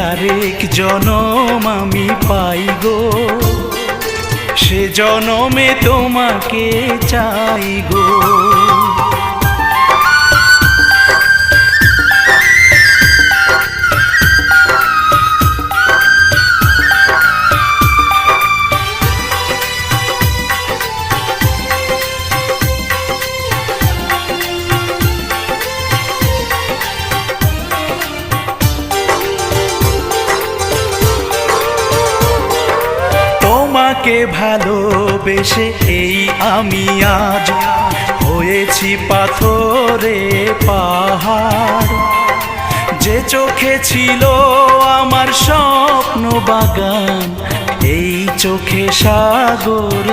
আরেক জনম আমি পাই গো, সে জনমে তোমাকে চাই গো। তোমাকে ভালোবেসে এই আমি আজ হয়েছি পাথরে পাহাড়, যে চোখে ছিল আমার স্বপ্ন বাগান, এই চোখে সাগর।